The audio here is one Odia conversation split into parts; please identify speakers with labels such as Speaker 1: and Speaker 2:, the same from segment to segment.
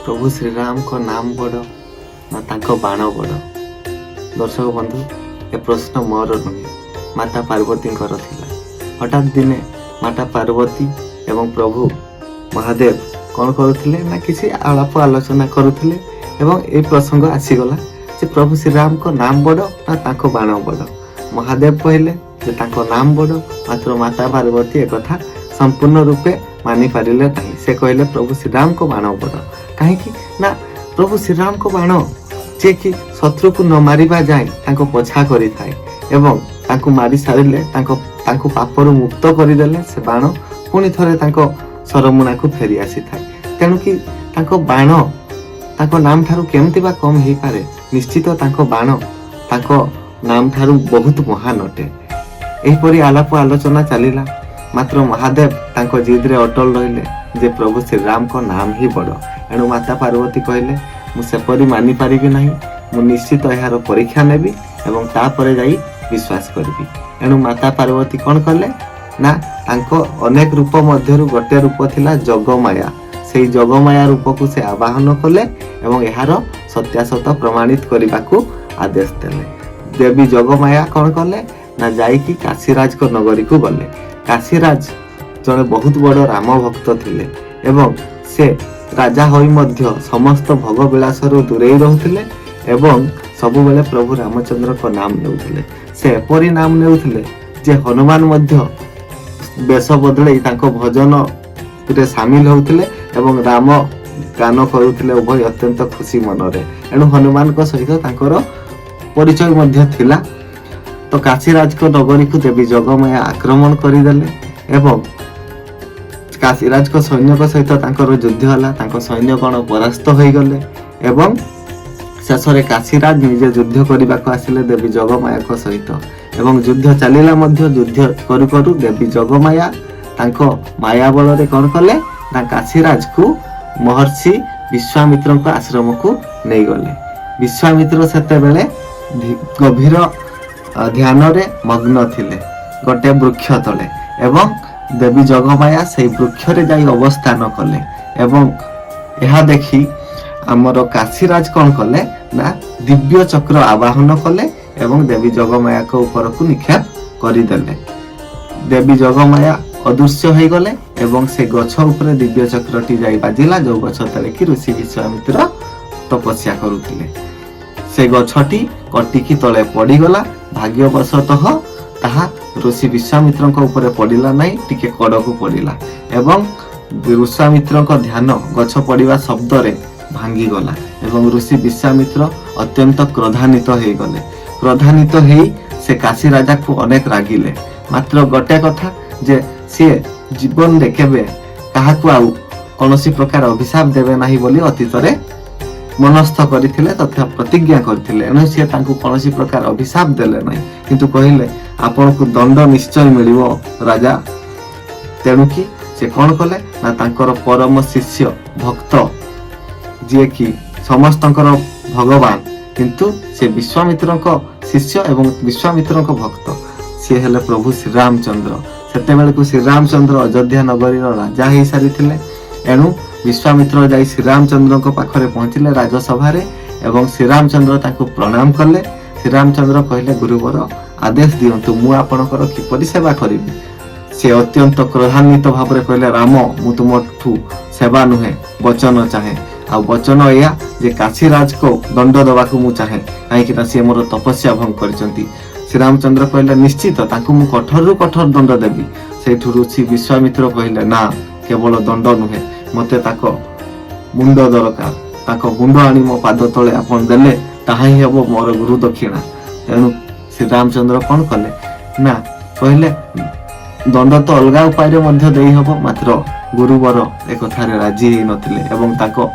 Speaker 1: प्रभु श्रीराम को नाम बड़ ना तांको बाण बड़। दर्शक बंधु ए प्रश्न मोर नुहे माता पार्वती हठात दिने माता पार्वती एवं प्रभु महादेव कौन करुले ना किसी आलाप आलोचना करुले एवं ए प्रसंग आसीगला जे प्रभु श्रीराम को नाम बड़ ना तांको बाण बड़। महादेव कहले जे तांको नाम बड़, मात्र माता पार्वती एक कथा संपूर्ण रूपे मानि पारिले नहीं। से कहले प्रभु श्रीराम को बाण बड़ कहीं ना प्रभु श्रीराम को बाण जे कि शत्रु को न मारिबा जाए तांको पछा करि थाए एवं तांको मारी सारिले तांको पापरु मुक्त करिदेले से बाण पुणी थरे तांको सरमुना को फेरी आसी थाए। तेणु कि तांको बाण तांको नाम ठारू केमति बा कम हेई पारे, निश्चित तांको बाण तांको नाम ठारू बहुत महान अटे। एहिपरि आलाप आलोचना चलिला, मात्र महादेव तांको जिद रे अटल रहिले जे प्रभु श्रीराम को नाम ही बड़। एणु माता पार्वती कहले मु सेपरि मानि पारिबि नाही, मु निश्चित एहार परीक्षा नेबी एवं तापरे जाई विश्वास करबी। एणु माता पार्वती कौन कले ना तांको अनेक रूप मध्यरु गोटे रूप थिला जगमाया, सेई जगमाया रूप को से आवाहन कले एवं एहार सत्यासत प्रमाणित करबाकू आदेश देले। देवी जगमाया कौन कले ना जाईकी काशीराज को नगरी को गले। काशीराज जने बहुत बड़ राम भक्त थिले एवं से राजा होई मध्य समस्त भोग विलासरु दूरेई रहुथिले एवं सबु बेले प्रभु रामचंद्र को नाम नेउथिले। से एपरि नाम नेउथिले जे हनुमान मध्य बेश बदलै तांको भजन रे शामिल होउथिले एवं राम गान करुथिले उभय अत्यंत खुशी मनरे। एणु हनुमान को सहित तांकर परिचय मध्य थिला। तो काशीराज को नगरी को देवी जगमाया आक्रमण करिदेले एवं काशीराज को सैन्य सहित तांकर युद्ध होला। तांको सैन्यगण परास्त होई गले एवं शेषरे काशीराज निजे युद्ध करने को आसिले देवी जगमाया को सहित एवं युद्ध चलिला मध्य युद्ध करू करू देवी जगमाया तांको माया बल रे कौन कले ना काशीराज को महर्षि विश्वामित्र को आश्रम को नहीं गले। विश्वामित्र सेते बेले गभीर ध्यान रे मग्न थिले गोटे वृक्ष तले एवं देवी जगमाया से वृक्ष रे जाई अवस्थान कले एवं यह देखी आमर काशीराज कौन कले ना दिव्य चक्र आवाहन कले एवं देवी जगमाया को ऊपर को निक्षेप करिदेले। देवी जगमाया अदृश्य हो गले एवं से गछ ऊपर दिव्य चक्रटी जाई बाजिला जो गछ तले कि ऋषि विश्वामित्र तपस्या करुथिले। से गछटी कटिकी तले पड़ी गला। भाग्यवशतः ताहा ऋषि विश्वामित्र ऊपर पड़िला नहीं, टिके कड़कू पड़िला एवं विश्वामित्र ध्यान गछ पड़िबा शब्द रे भांगी गला एवं ऋषि विश्वामित्र अत्यंत क्रोधान्वित हो गले। क्रोधान्वित हो से काशी राजा को अनेक रागिले, मात्र गोटे कथा जे सी जीवन रे केबे काहाकू आउ कोनोसी प्रकार अभिशाप देबे नाही बोली अतीत रे मनस्थ करथिले तथा प्रतिज्ञा करथिले। एनु से तांकू कोनोसी प्रकार अभिशाप देले नाही, किंतु कहिले आपण को दंड निश्चय मिलिवो राजा। तेणु कि से कोन कले ना तांकर परम शिष्य भक्त जे कि समस्तंकर भगवान किंतु से विश्वामित्र शिष्य एवं विश्वामित्र भक्त सी हेले प्रभु श्री रामचंद्र। सेते बेले को श्री रामचंद्र अयोध्या नगरी राजा हो सारी थिले। एणु विश्वामित्र जाई श्री रामचंद्र को पाखरे पहुंचिले राजसभा रे एवं श्री रामचंद्र ताको प्रणाम कले। श्री रामचंद्र कहले गुरुवर आदेश दियंतु मु आपणकर किपरि सेवा करिबि। से अत्यंत क्रोधान्वित भाव रे कहले राम मु तुमठू सेवा नुहे वचन चाहे आ वचन या जे काशीराज को दंड दबा को मु चाहे काहेकि ना से मोर तपस्या भंग करचंती। श्री रामचंद्र कहले निश्चित ताकू मु कठोर रु कठोर दंड देबी। सेठु ऋषि विश्वामित्र कहले ना केवल दंड नुहे मते ताको मुंड दरकार, ताको मुंड आनी मो पाद तले आपण देले ताहा ही हबो मोर गुरु दक्षिणा। तेणु श्री रामचंद्र कौन कले ना कहले दंड तो अलगा उपाय रे मध्य देई हबो, मात्र गुरुवर एक थारे राजी ही नथिले एवं ताको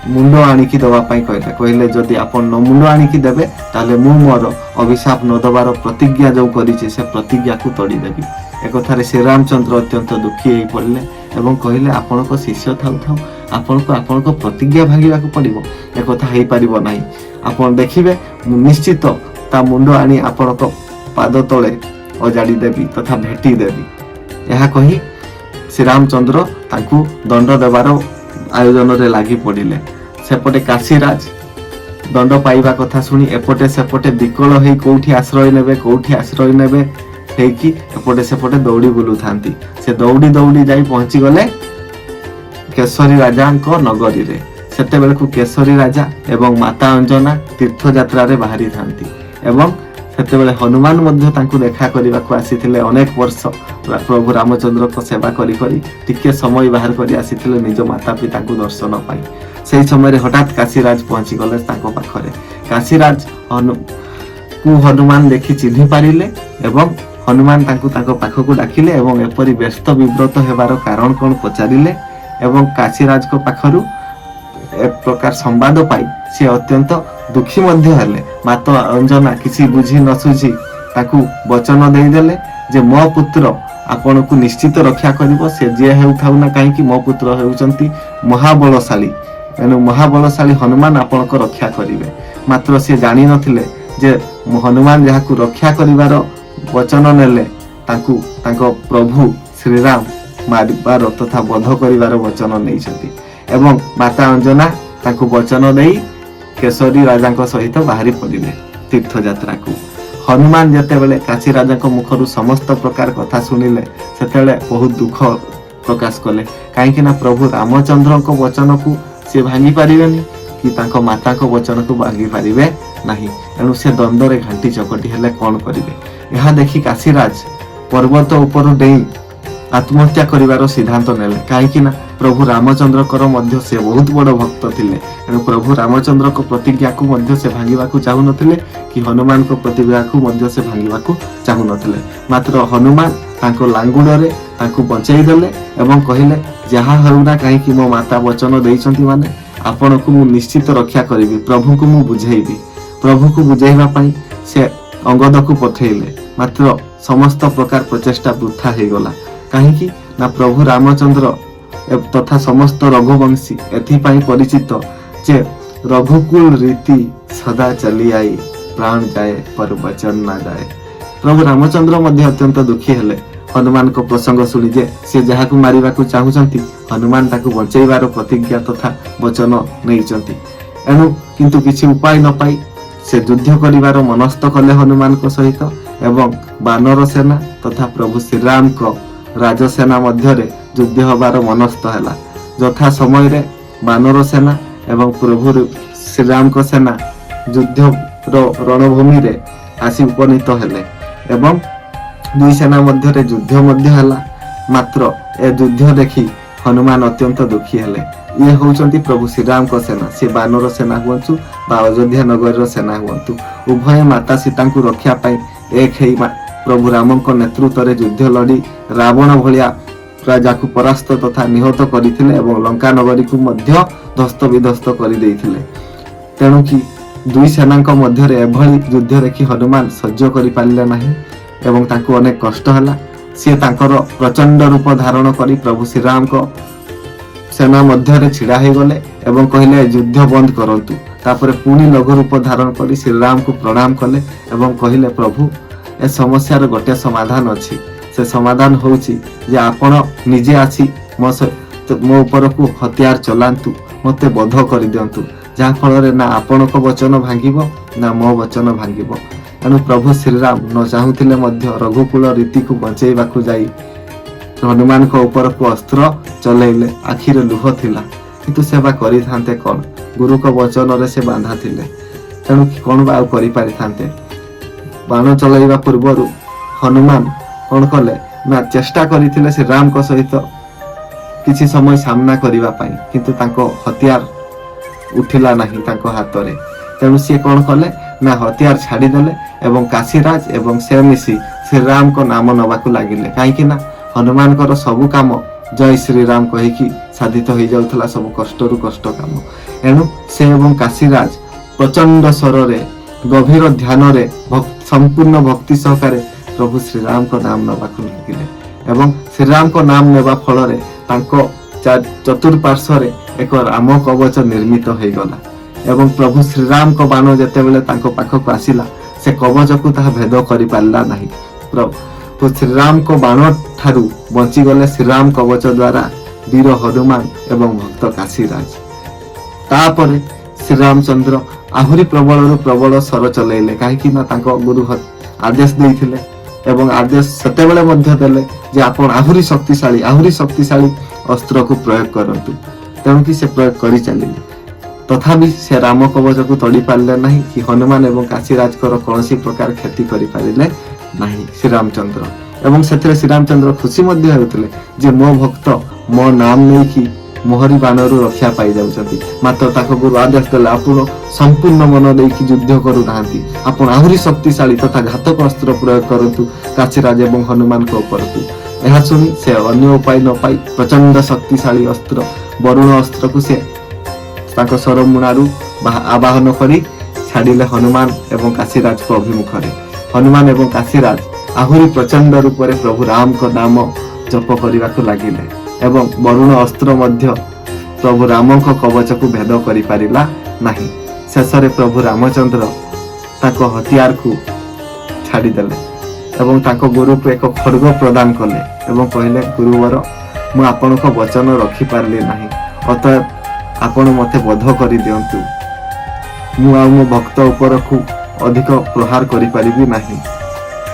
Speaker 1: मुंड आनिकी दवा पाई कहले। कहले जदि आपण न मुंड आनिकी देबे ताले मु मोर अभिशाप न दबार प्रतिज्ञा जो करिछि से प्रतिज्ञा को तोड़ी देबी। एक थारे श्री रामचंद्र अत्यंत दुखी होई पड़ले एवं कहले आपण को शिष्य थाउ थाउ आपण को प्रतिज्ञा भांगिबा को पड़िबो, एक कथा हेई परिबो नाही। आपण देखिबे निश्चित ता मुंड आनी आपण को पाद तले अजाड़ी देबी तथा भेटी देबी। यह कही श्री रामचंद्र तांकू दंड देवार ଆୟୋଜନରେ ଲାଗି ପଡ଼ିଲେ। ସେପଟେ କାଶୀରାଜ ଦଣ୍ଡ ପାଇବା କଥା ଶୁଣି ଏପଟେ ସେପଟେ ବିକଳ ହେଇ କୋଉଠି ଆଶ୍ରୟ ନେବେ ହେଇକି ଏପଟେ ସେପଟେ ଦୌଡ଼ି ବୁଲୁଥାନ୍ତି। ସେ ଦୌଡ଼ି ଦୌଡ଼ି ଯାଇ ପହଞ୍ଚିଗଲେ କେଶରୀ ରାଜାଙ୍କ ନଗରୀରେ। ସେତେବେଳକୁ କେଶରୀ ରାଜା ଏବଂ ମାତା ଅଞ୍ଜନା ତୀର୍ଥଯାତ୍ରାରେ ବାହାରିଥାନ୍ତି ଏବଂ ସେତେବେଳେ ହନୁମାନ ମଧ୍ୟ ତାଙ୍କୁ ଦେଖା କରିବାକୁ ଆସିଥିଲେ। ଅନେକ ବର୍ଷ ପ୍ରଭୁ ରାମଚନ୍ଦ୍ରଙ୍କ ସେବା କରି କରି ଟିକେ ସମୟ ବାହାର କରି ଆସିଥିଲେ ନିଜ ମାତା ପିତାଙ୍କୁ ଦର୍ଶନ ପାଇଁ। ସେହି ସମୟରେ ହଠାତ୍ କାଶୀରାଜ ପହଞ୍ଚିଗଲେ ତାଙ୍କ ପାଖରେ। କାଶୀରାଜ ହନୁମାନ ଦେଖି ଚିହ୍ନି ପାରିଲେ ଏବଂ ହନୁମାନ ତାଙ୍କୁ ତାଙ୍କ ପାଖକୁ ଡାକିଲେ ଏବଂ ଏପରି ବ୍ୟସ୍ତ ବିବ୍ରତ ହେବାର କାରଣ କ'ଣ ପଚାରିଲେ ଏବଂ କାଶୀରାଜଙ୍କ ପାଖରୁ ଏ ପ୍ରକାର ସମ୍ବାଦ ପାଇ ସେ ଅତ୍ୟନ୍ତ ଦୁଃଖୀ ମଧ୍ୟ ହେଲେ। ମାତା ଅଞ୍ଜନା କିଛି ବୁଝି ନ ସୁଝି ତାକୁ ବଚନ ଦେଇଦେଲେ ଯେ ମୋ ପୁତ୍ର ଆପଣଙ୍କୁ ନିଶ୍ଚିତ ରକ୍ଷା କରିବ। ସେ ଯିଏ ହେଉଥାଉ ନା କାହିଁକି ମୋ ପୁତ୍ର ହେଉଛନ୍ତି ମହାବଳଶାଳୀ, ତେଣୁ ମହାବଳଶାଳୀ ହନୁମାନ ଆପଣଙ୍କ ରକ୍ଷା କରିବେ। ମାତ୍ର ସେ ଜାଣିନଥିଲେ ଯେ ହନୁମାନ ଯାହାକୁ ରକ୍ଷା କରିବାର ବଚନ ନେଲେ ତାଙ୍କୁ ତାଙ୍କ ପ୍ରଭୁ ଶ୍ରୀରାମ ମାରିବାର ତଥା ବଧ କରିବାର ବଚନ ନେଇଛନ୍ତି ଏବଂ ମାତା ଅଞ୍ଜନା ତାଙ୍କୁ ବଚନ ଦେଇ କେଶରୀ ରାଜାଙ୍କ ସହିତ ବାହାରି ପଡ଼ିଲେ ତୀର୍ଥଯାତ୍ରାକୁ। ହନୁମାନ ଯେତେବେଳେ କାଶୀ ରାଜାଙ୍କ ମୁଖରୁ ସମସ୍ତ ପ୍ରକାର କଥା ଶୁଣିଲେ ସେତେବେଳେ ବହୁତ ଦୁଃଖ ପ୍ରକାଶ କଲେ। କାହିଁକି ନା ପ୍ରଭୁ ରାମଚନ୍ଦ୍ରଙ୍କ ବଚନକୁ ସେ ଭାଙ୍ଗି ପାରିବେନି କି ତାଙ୍କ ମାତାଙ୍କ ବଚନକୁ ଭାଙ୍ଗି ପାରିବେ ନାହିଁ। ଏଣୁ ସେ ଦ୍ୱନ୍ଦ୍ୱରେ ଘାଣ୍ଟି ଚକଟି ହେଲେ କ'ଣ କରିବେ। ଏହା ଦେଖି କାଶୀରାଜ ପର୍ବତ ଉପରୁ ଡେଇଁ ଆତ୍ମହତ୍ୟା କରିବାର ସିଦ୍ଧାନ୍ତ ନେଲେ। କାହିଁକି ନା ପ୍ରଭୁ ରାମଚନ୍ଦ୍ରଙ୍କର ମଧ୍ୟ ସେ ବହୁତ ବଡ଼ ଭକ୍ତ ଥିଲେ। ଏଣୁ ପ୍ରଭୁ ରାମଚନ୍ଦ୍ରଙ୍କ ପ୍ରତିଜ୍ଞାକୁ ମଧ୍ୟ ସେ ଭାଙ୍ଗିବାକୁ ଚାହୁଁନଥିଲେ କି ହନୁମାନଙ୍କ ପ୍ରତିଜ୍ଞାକୁ ମଧ୍ୟ ସେ ଭାଙ୍ଗିବାକୁ ଚାହୁଁନଥିଲେ। ମାତ୍ର ହନୁମାନ ତାଙ୍କ ଲାଙ୍ଗୁଡ଼ରେ ତାଙ୍କୁ ବଞ୍ଚେଇ ଦେଲେ ଏବଂ କହିଲେ ଯାହା ହେଉନା କାହିଁକି ମୋ ମାତା ବଚନ ଦେଇଛନ୍ତି ମାନେ ଆପଣଙ୍କୁ ମୁଁ ନିଶ୍ଚିତ ରକ୍ଷା କରିବି, ପ୍ରଭୁଙ୍କୁ ମୁଁ ବୁଝେଇବି। ପ୍ରଭୁକୁ ବୁଝେଇବା ପାଇଁ ସେ ଅଙ୍ଗଦକୁ ପଠେଇଲେ। ମାତ୍ର ସମସ୍ତ ପ୍ରକାର ପ୍ରଚେଷ୍ଟା ବୃଥା ହେଇଗଲା। କାହିଁକି ନା ପ୍ରଭୁ ରାମଚନ୍ଦ୍ର ତଥା ସମସ୍ତ ରଘୁବଂଶୀ ଏଥିପାଇଁ ପରିଚିତ ଯେ ରଘୁକୁଳ ରୀତି ସଦା ଚାଲି ଆଇ ପ୍ରାଣ ଯାଏ ପର ବଚନ ନା ଯାଏ। ପ୍ରଭୁ ରାମଚନ୍ଦ୍ର ମଧ୍ୟ ଅତ୍ୟନ୍ତ ଦୁଃଖୀ ହେଲେ ହନୁମାନଙ୍କ ପ୍ରସଙ୍ଗ ଶୁଣି ଯେ ସେ ଯାହାକୁ ମାରିବାକୁ ଚାହୁଁଛନ୍ତି ହନୁମାନ ତାକୁ ବଞ୍ଚେଇବାର ପ୍ରତିଜ୍ଞା ତଥା ବଚନ ନେଇଛନ୍ତି। ଏଣୁ କିନ୍ତୁ କିଛି ଉପାୟ ନ ପାଇ ସେ ଯୁଦ୍ଧ କରିବାର ମନସ୍ଥ କଲେ ହନୁମାନଙ୍କ ସହିତ ଏବଂ ବାନର ସେନା ତଥା ପ୍ରଭୁ ଶ୍ରୀରାମଙ୍କ ରାଜସେନା ମଧ୍ୟରେ ଯୁଦ୍ଧ ହେବାର ମନସ୍ଥ ହେଲା। ଯଥା ସମୟରେ ବାନର ସେନା ଏବଂ ପ୍ରଭୁ ଶ୍ରୀରାମଙ୍କ ସେନା ଯୁଦ୍ଧର ରଣଭୂମିରେ ଆସି ଉପନୀତ ହେଲେ ଏବଂ ଦୁଇ ସେନା ମଧ୍ୟରେ ଯୁଦ୍ଧ ମଧ୍ୟ ହେଲା। ମାତ୍ର ଏ ଯୁଦ୍ଧ ଦେଖି ହନୁମାନ ଅତ୍ୟନ୍ତ ଦୁଃଖୀ ହେଲେ। ଇଏ ହେଉଛନ୍ତି ପ୍ରଭୁ ଶ୍ରୀରାମଙ୍କ ସେନା, ସେ ବାନର ସେନା ହୁଅନ୍ତୁ ବା ଅଯୋଧ୍ୟା ନଗରୀର ସେନା ହୁଅନ୍ତୁ, ଉଭୟ ମାତା ସୀତାଙ୍କୁ ରକ୍ଷା ପାଇଁ ଏକ ହେଇ ପ୍ରଭୁ ରାମଙ୍କ ନେତୃତ୍ୱରେ ଯୁଦ୍ଧ ଲଢ଼ି ରାବଣ ଭଳିଆ ରାଜାକୁ ପରାସ୍ତ ତଥା ନିହତ କରିଥିଲେ ଏବଂ ଲଙ୍କା ନଗରୀକୁ ମଧ୍ୟ ଧ୍ୱସ୍ତ ବିଧ୍ୱସ୍ତ କରିଦେଇଥିଲେ। ତେଣୁକି ଦୁଇ ସେନାଙ୍କ ମଧ୍ୟରେ ଏଭଳି ଯୁଦ୍ଧ ଦେଖି ହନୁମାନ ସହ୍ୟ କରିପାରିଲେ ନାହିଁ ଏବଂ ତାଙ୍କୁ ଅନେକ କଷ୍ଟ ହେଲା। ସିଏ ତାଙ୍କର ପ୍ରଚଣ୍ଡ ରୂପ ଧାରଣ କରି ପ୍ରଭୁ ଶ୍ରୀରାମଙ୍କ ସେନା ମଧ୍ୟରେ ଛିଡ଼ା ହୋଇଗଲେ ଏବଂ କହିଲେ ଯୁଦ୍ଧ ବନ୍ଦ କରନ୍ତୁ। ତାପରେ ପୁଣି ଲଘୁ ରୂପ ଧାରଣ କରି ଶ୍ରୀରାମଙ୍କୁ ପ୍ରଣାମ କଲେ ଏବଂ କହିଲେ ପ୍ରଭୁ ଏ ସମସ୍ୟାର ଗୋଟେ ସମାଧାନ ଅଛି। ସେ ସମାଧାନ ହେଉଛି ଯେ ଆପଣ ନିଜେ ଆସି ମୋ ଉପରକୁ ହତିଆର ଚଲାନ୍ତୁ, ମୋତେ ବଧ କରିଦିଅନ୍ତୁ, ଯାହାଫଳରେ ନା ଆପଣଙ୍କ ବଚନ ଭାଙ୍ଗିବ ନା ମୋ ବଚନ ଭାଙ୍ଗିବ। ଏଣୁ ପ୍ରଭୁ ଶ୍ରୀରାମ ନ ଚାହୁଁଥିଲେ ମଧ୍ୟ ରଘୁକୁଳ ରୀତିକୁ ବଞ୍ଚେଇବାକୁ ଯାଇ ହନୁମାନଙ୍କ ଉପରକୁ ଅସ୍ତ୍ର ଚଲେଇଲେ। ଆଖିରେ ଲୁହ ଥିଲା କିନ୍ତୁ ସେ ବା କରିଥାନ୍ତେ କ'ଣ? ଗୁରୁଙ୍କ ବଚନରେ ସେ ବାନ୍ଧା ଥିଲେ, ତେଣୁ କ'ଣ ବା ଆଉ କରିପାରିଥାନ୍ତେ? ବାଣ ଚଲେଇବା ପୂର୍ବରୁ ହନୁମାନ କ'ଣ କଲେ ନା ଚେଷ୍ଟା କରିଥିଲେ ଶ୍ରୀରାମଙ୍କ ସହିତ କିଛି ସମୟ ସାମ୍ନା କରିବା ପାଇଁ, କିନ୍ତୁ ତାଙ୍କ ହତିଆର ଉଠିଲା ନାହିଁ ତାଙ୍କ ହାତରେ। ତେଣୁ ସିଏ କ'ଣ କଲେ ନା ହତିଆର ଛାଡ଼ିଦେଲେ ଏବଂ କାଶୀରାଜ ଏବଂ ସେ ମିଶି ଶ୍ରୀରାମଙ୍କ ନାମ ନେବାକୁ ଲାଗିଲେ। କାହିଁକି ନା ହନୁମାନଙ୍କର ସବୁ କାମ ଜୟ ଶ୍ରୀରାମ କହିକି ସାଧିତ ହେଇଯାଉଥିଲା, ସବୁ କଷ୍ଟରୁ କଷ୍ଟ କାମ। ଏଣୁ ସେ ଏବଂ କାଶୀରାଜ ପ୍ରଚଣ୍ଡ ସ୍ୱରରେ ଗଭୀର ଧ୍ୟାନରେ ସମ୍ପୂର୍ଣ୍ଣ ଭକ୍ତି ସହକାରେ ପ୍ରଭୁ ଶ୍ରୀରାମଙ୍କ ନାମ ନେବାକୁ ଲାଗିଲେ ଏବଂ ଶ୍ରୀରାମଙ୍କ ନାମ ନେବା ଫଳରେ ତାଙ୍କ ଚତୁଃପାର୍ଶ୍ୱରେ ଏକ ରାମ କବଚ ନିର୍ମିତ ହୋଇଗଲା ଏବଂ ପ୍ରଭୁ ଶ୍ରୀରାମଙ୍କ ବାଣ ଯେତେବେଳେ ତାଙ୍କ ପାଖକୁ ଆସିଲା ସେ କବଚକୁ ତାହା ଭେଦ କରିପାରିଲା ନାହିଁ। ପ୍ରଭୁ ଶ୍ରୀରାମଙ୍କ ବାଣ ଠାରୁ ବଞ୍ଚିଗଲେ ଶ୍ରୀରାମ କବଚ ଦ୍ୱାରା ବୀର ହନୁମାନ ଏବଂ ଭକ୍ତ କାଶୀରାଜ। ତାପରେ ଶ୍ରୀରାମଚନ୍ଦ୍ର ଆହୁରି ପ୍ରବଳରୁ ପ୍ରବଳ ସ୍ୱର ଚଲେଇଲେ, କାହିଁକି ନା ତାଙ୍କ ଗୁରୁ ଆଦେଶ ଦେଇଥିଲେ ଏବଂ ଆଦେଶ ସେତେବେଳେ ମଧ୍ୟ ଦେଲେ ଯେ ଆପଣ ଆହୁରି ଶକ୍ତିଶାଳୀ ଅସ୍ତ୍ରକୁ ପ୍ରୟୋଗ କରନ୍ତୁ। ତେଣୁକି ସେ ପ୍ରୟୋଗ କରି ଚାଲିଲେ। ତଥାପି ସେ ରାମ କବଚକୁ ତୋଳି ପାରିଲେ ନାହିଁ କି ହନୁମାନ ଏବଂ କାଶୀରାଜଙ୍କର କୌଣସି ପ୍ରକାର କ୍ଷତି କରିପାରିଲେ ନାହିଁ ଶ୍ରୀରାମଚନ୍ଦ୍ର। ଏବଂ ସେଥିରେ ଶ୍ରୀରାମଚନ୍ଦ୍ର ଖୁସି ମଧ୍ୟ ହେଉଥିଲେ ଯେ ମୋ ଭକ୍ତ ମୋ ନାମ ନେଇକି ମୋହରି ବାଣରୁ ରକ୍ଷା ପାଇଯାଉଛନ୍ତି। ମାତ୍ର ତାଙ୍କ ଗୁରୁ ଆଦେଶ ଦେଲେ ଆପଣ ସମ୍ପୂର୍ଣ୍ଣ ମନ ଦେଇକି ଯୁଦ୍ଧ କରୁନାହାନ୍ତି, ଆପଣ ଆହୁରି ଶକ୍ତିଶାଳୀ ତଥା ଘାତକ ଅସ୍ତ୍ର ପ୍ରୟୋଗ କରନ୍ତୁ କାଶୀରାଜ ଏବଂ ହନୁମାନଙ୍କ ଉପରକୁ। ଏହା ଶୁଣି ସେ ଅନ୍ୟ ଉପାୟ ନ ପାଇ ପ୍ରଚଣ୍ଡ ଶକ୍ତିଶାଳୀ ଅସ୍ତ୍ର ବରୁଣ ଅସ୍ତ୍ରକୁ ସେ ତାଙ୍କ ସରମୁଣାରୁ ଆବାହନ କରି ଛାଡ଼ିଲେ ହନୁମାନ ଏବଂ କାଶୀରାଜଙ୍କ ଅଭିମୁଖରେ। ହନୁମାନ ଏବଂ କାଶୀରାଜ ଆହୁରି ପ୍ରଚଣ୍ଡ ରୂପରେ ପ୍ରଭୁ ରାମଙ୍କ ନାମ ଜପ କରିବାକୁ ଲାଗିଲେ ଏବଂ ବରୁଣ ଅସ୍ତ୍ର ମଧ୍ୟ ପ୍ରଭୁ ରାମଙ୍କ କବଚକୁ ଭେଦ କରିପାରିଲା ନାହିଁ। ଶେଷରେ ପ୍ରଭୁ ରାମଚନ୍ଦ୍ର ତାଙ୍କ ହତିଆରକୁ ଛାଡ଼ିଦେଲେ ଏବଂ ତାଙ୍କ ଗୁରୁକୁ ଏକ ଖଡ୍ଗ ପ୍ରଦାନ କଲେ ଏବଂ କହିଲେ, ଗୁରୁବର, ମୁଁ ଆପଣଙ୍କ ବଚନ ରଖିପାରିଲି ନାହିଁ, ଅତଏବ ଆପଣ ମୋତେ ବଧ କରିଦିଅନ୍ତୁ। ମୁଁ ଆଉ ମୋ ଭକ୍ତ ଉପରକୁ ଅଧିକ ପ୍ରହାର କରିପାରିବି ନାହିଁ।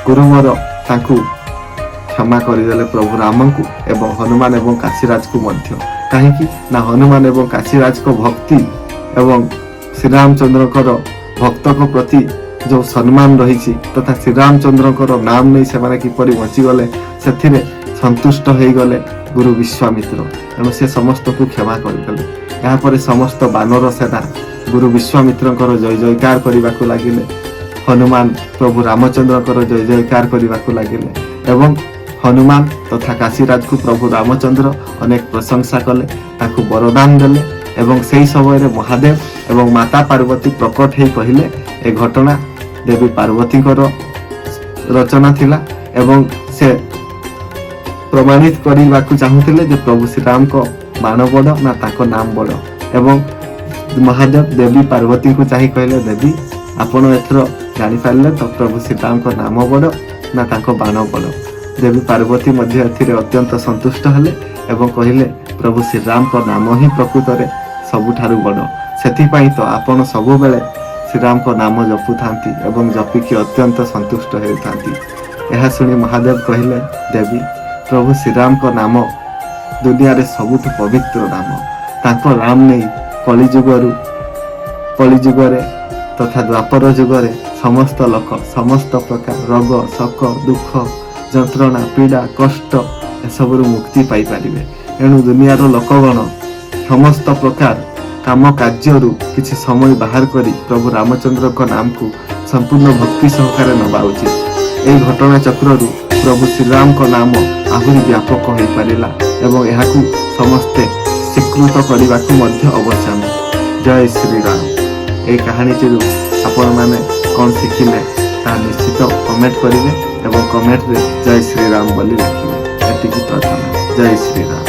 Speaker 1: ଗୁରୁବର ତାଙ୍କୁ କ୍ଷମା କରିଦେଲେ ପ୍ରଭୁ ରାମଙ୍କୁ ଏବଂ ହନୁମାନ ଏବଂ କାଶୀରାଜକୁ ମଧ୍ୟ। କାହିଁକି ନା ହନୁମାନ ଏବଂ କାଶୀରାଜଙ୍କ ଭକ୍ତି ଏବଂ ଶ୍ରୀରାମଚନ୍ଦ୍ରଙ୍କର ଭକ୍ତଙ୍କ ପ୍ରତି ଯେଉଁ ସମ୍ମାନ ରହିଛି ତଥା ଶ୍ରୀରାମଚନ୍ଦ୍ରଙ୍କର ନାମ ନେଇ ସେମାନେ କିପରି ବଞ୍ଚିଗଲେ ସେଥିରେ ସନ୍ତୁଷ୍ଟ ହୋଇଗଲେ ଗୁରୁ ବିଶ୍ୱାମିତ୍ର। ତେଣୁ ସେ ସମସ୍ତଙ୍କୁ କ୍ଷମା କରିଦେଲେ। ଏହାପରେ ସମସ୍ତ ବାନର ସେନା ଗୁରୁ ବିଶ୍ୱାମିତ୍ରଙ୍କର ଜୟ ଜୟକାର କରିବାକୁ ଲାଗିଲେ। ହନୁମାନ ପ୍ରଭୁ ରାମଚନ୍ଦ୍ରଙ୍କର ଜୟ ଜୟକାର କରିବାକୁ ଲାଗିଲେ ଏବଂ ହନୁମାନ ତଥା କାଶୀରାଜକୁ ପ୍ରଭୁ ରାମଚନ୍ଦ୍ର ଅନେକ ପ୍ରଶଂସା କଲେ, ତାଙ୍କୁ ବରଦାନ ଦେଲେ ଏବଂ ସେହି ସମୟରେ ମହାଦେବ ଏବଂ ମାତା ପାର୍ବତୀ ପ୍ରକଟ ହେଇ କହିଲେ ଏ ଘଟଣା ଦେବୀ ପାର୍ବତୀଙ୍କର ରଚନା ଥିଲା ଏବଂ ସେ ପ୍ରମାଣିତ କରିବାକୁ ଚାହୁଁଥିଲେ ଯେ ପ୍ରଭୁ ଶ୍ରୀରାମଙ୍କ ବାଣ ବଡ଼ ନା ତାଙ୍କ ନାମ ବଡ଼। ଏବଂ ମହାଦେବ ଦେବୀ ପାର୍ବତୀଙ୍କୁ ଚାହିଁ କହିଲେ, ଦେବୀ ଆପଣ ଏଥର ଜାଣିପାରିଲେ ତ ପ୍ରଭୁ ଶ୍ରୀରାମଙ୍କ ନାମ ବଡ଼ ନା ତାଙ୍କ ବାଣ ବଡ଼। ଦେବୀ ପାର୍ବତୀ ମଧ୍ୟ ଏଥିରେ ଅତ୍ୟନ୍ତ ସନ୍ତୁଷ୍ଟ ହେଲେ ଏବଂ କହିଲେ, ପ୍ରଭୁ ଶ୍ରୀରାମଙ୍କ ନାମ ହିଁ ପ୍ରକୃତରେ ସବୁଠାରୁ ବଡ଼, ସେଥିପାଇଁ ତ ଆପଣ ସବୁବେଳେ ଶ୍ରୀରାମଙ୍କ ନାମ ଜପୁଥାନ୍ତି ଏବଂ ଜପିକି ଅତ୍ୟନ୍ତ ସନ୍ତୁଷ୍ଟ ହେଉଥାନ୍ତି। ଏହା ଶୁଣି ମହାଦେବ କହିଲେ, ଦେବୀ ପ୍ରଭୁ ଶ୍ରୀରାମଙ୍କ ନାମ ଦୁନିଆରେ ସବୁଠୁ ପବିତ୍ର ନାମ। ତାଙ୍କ ନାମ ନେଇ କଳିଯୁଗରେ ତଥା ଦ୍ୱାପର ଯୁଗରେ ସମସ୍ତ ଲୋକ ସମସ୍ତ ପ୍ରକାର ରୋଗ ଶୋକ ଦୁଃଖ ଯନ୍ତ୍ରଣା ପୀଡ଼ା କଷ୍ଟ ଏସବୁରୁ ମୁକ୍ତି ପାଇପାରିବେ। ଏଣୁ ଦୁନିଆର ଲୋକଗଣ ସମସ୍ତ ପ୍ରକାର କାମ କାର୍ଯ୍ୟରୁ କିଛି ସମୟ ବାହାର କରି ପ୍ରଭୁ ରାମଚନ୍ଦ୍ରଙ୍କ ନାମକୁ ସମ୍ପୂର୍ଣ୍ଣ ଭକ୍ତି ସହକାରେ ନେବା ଉଚିତ। ଏହି ଘଟଣା ଚକ୍ରରୁ ପ୍ରଭୁ ଶ୍ରୀରାମଙ୍କ ନାମ ଆହୁରି ବ୍ୟାପକ ହୋଇପାରିଲା ଏବଂ ଏହାକୁ ସମସ୍ତେ ସ୍ୱୀକୃତ କରିବାକୁ ମଧ୍ୟ ଅବଶ୍ୟମ। ଜୟ ଶ୍ରୀରାମ। ଏହି କାହାଣୀଟିରୁ ଆପଣମାନେ କ'ଣ ଶିଖିଲେ ତାହା ନିଶ୍ଚିତ କମେଣ୍ଟ କରିବେ ଏବଂ କମେଣ୍ଟରେ ଜୟ ଶ୍ରୀରାମ ବୋଲି ଲେଖିବେ। ଏତିକି ପ୍ରାର୍ଥନା। ଜୟ ଶ୍ରୀରାମ।